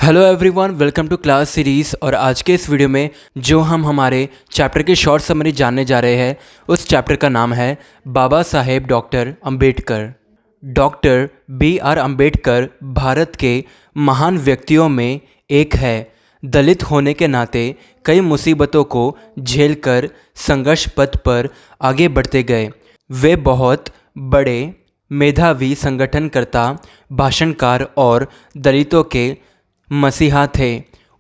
Hello everyone, welcome to class series. और आज के इस वीडियो में जो हम हमारे चैप्टर की शॉर्ट समरी जानने जा रहे हैं, उस चैप्टर का नाम है Baba Saheb doctor Ambedkar. Doctor B.R. Ambedkar Bharat के महान व्यक्तियों में एक है। दलित होने के नाते कई मुसीबतों को झेलकर संघर्ष पथ पर आगे बढ़ते गए। वे बहुत बड़े मेधावी संगठनकर्ता, भाषणकार और दलितों के मसीहा थे।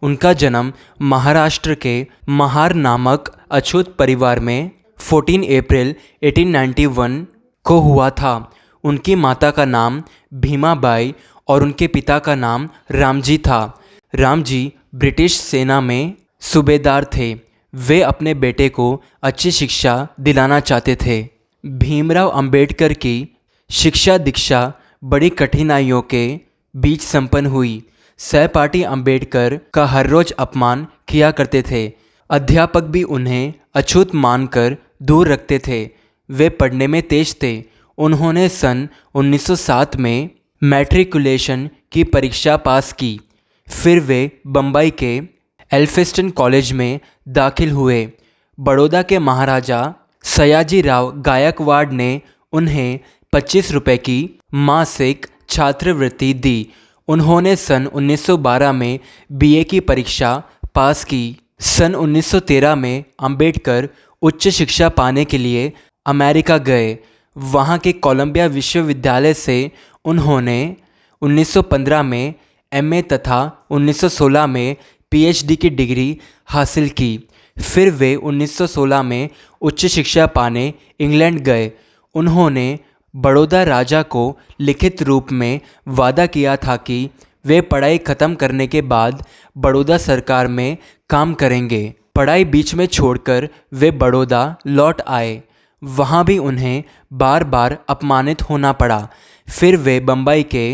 उनका जन्म महाराष्ट्र के महार नामक अछूत परिवार में 14 अप्रैल 1891 को हुआ था। उनकी माता का नाम भीमाबाई और उनके पिता का नाम रामजी था। रामजी ब्रिटिश सेना में सूबेदार थे। वे अपने बेटे को अच्छी शिक्षा दिलाना चाहते थे। भीमराव अंबेडकर की शिक्षा दीक्षा बड़ी कठिनाइयों के बीच संपन्न हुई। सहपाठी अंबेडकर का हर रोज अपमान किया करते थे। अध्यापक भी उन्हें अछूत मानकर दूर रखते थे। वे पढ़ने में तेज थे। उन्होंने सन 1907 में मैट्रिकुलेशन की परीक्षा पास की। फिर वे बम्बई के एल्फिंस्टन कॉलेज में दाखिल हुए। बड़ौदा के महाराजा सयाजी राव गायकवाड़ ने उन्हें 25 रुपये की मासिक छात्रवृत्ति दी। उन्होंने सन 1912 में BA की परीक्षा पास की। सन 1913 में अंबेडकर उच्च शिक्षा पाने के लिए अमेरिका गए। वहाँ के कोलंबिया विश्वविद्यालय से उन्होंने 1915 में MA तथा 1916 में PhD की डिग्री हासिल की। फिर वे 1916 में उच्च शिक्षा पाने इंग्लैंड गए। उन्होंने बड़ौदा राजा को लिखित रूप में वादा किया था कि वे पढ़ाई खत्म करने के बाद बड़ौदा सरकार में काम करेंगे। पढ़ाई बीच में छोड़कर वे बड़ौदा लौट आए। वहाँ भी उन्हें बार बार अपमानित होना पड़ा। फिर वे बम्बई के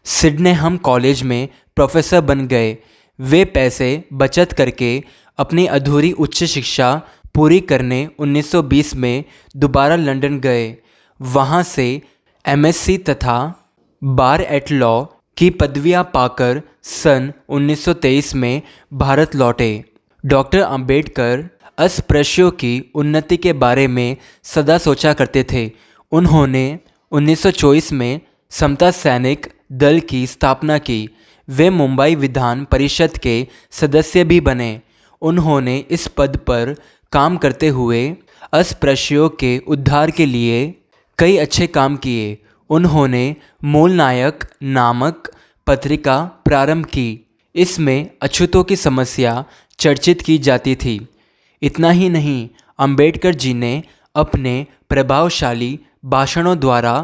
सिडनेहम कॉलेज में प्रोफेसर बन गए। वे पैसे बचत करके अपनी अधूरी उच्च शिक्षा पूरी करने 1920 में दोबारा लंदन गए। वहाँ से MSc तथा बार एट लॉ की पदवियाँ पाकर सन 1923 में भारत लौटे। डॉक्टर अंबेडकर अस्पृश्यों की उन्नति के बारे में सदा सोचा करते थे। उन्होंने 1924 में समता सैनिक दल की स्थापना की। वे मुंबई विधान परिषद के सदस्य भी बने। उन्होंने इस पद पर काम करते हुए अस्पृश्यों के उद्धार के लिए कई अच्छे काम किए। उन्होंने मूल नायक नामक पत्रिका प्रारंभ की। इसमें अछूतों की समस्या चर्चित की जाती थी। इतना ही नहीं, अंबेडकर जी ने अपने प्रभावशाली भाषणों द्वारा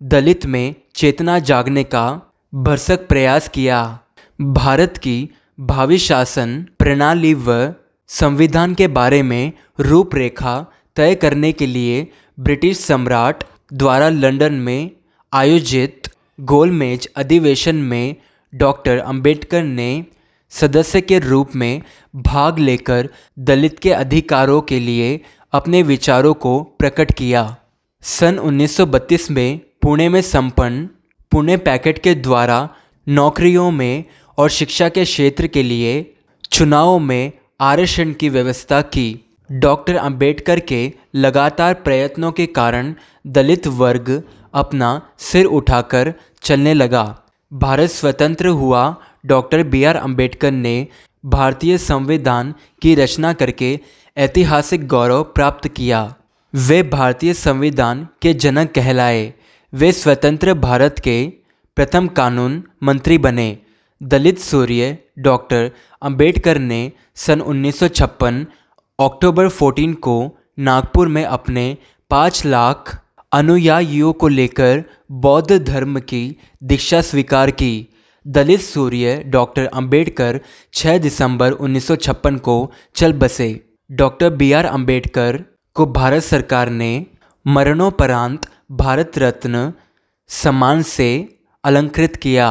दलित में चेतना जागने का भरसक प्रयास किया। भारत की भावी शासन प्रणाली व संविधान के बारे में रूपरेखा तय करने के लिए ब्रिटिश सम्राट द्वारा लंदन में आयोजित गोलमेज अधिवेशन में डॉक्टर अंबेडकर ने सदस्य के रूप में भाग लेकर दलित के अधिकारों के लिए अपने विचारों को प्रकट किया। सन 1932 में पुणे में संपन्न पुणे पैकेट के द्वारा नौकरियों में और शिक्षा के क्षेत्र के लिए चुनावों में आरक्षण की व्यवस्था की। डॉक्टर अंबेडकर के लगातार प्रयत्नों के कारण दलित वर्ग अपना सिर उठाकर चलने लगा। भारत स्वतंत्र हुआ। Doctor B.R. अंबेडकर ने भारतीय संविधान की रचना करके ऐतिहासिक गौरव प्राप्त किया। वे भारतीय संविधान के जनक कहलाए। वे स्वतंत्र भारत के प्रथम कानून मंत्री बने। दलित सूर्य डॉक्टर अंबेडकर ने सन 1956 अक्टूबर 14 को नागपुर में अपने 5 लाख अनुयायियों को लेकर बौद्ध धर्म की दीक्षा स्वीकार की। दलित सूर्य डॉक्टर अंबेडकर 6 दिसंबर 1956 को चल बसे। Doctor B.R. अंबेडकर को भारत सरकार ने मरणोपरांत भारत रत्न सम्मान से अलंकृत किया।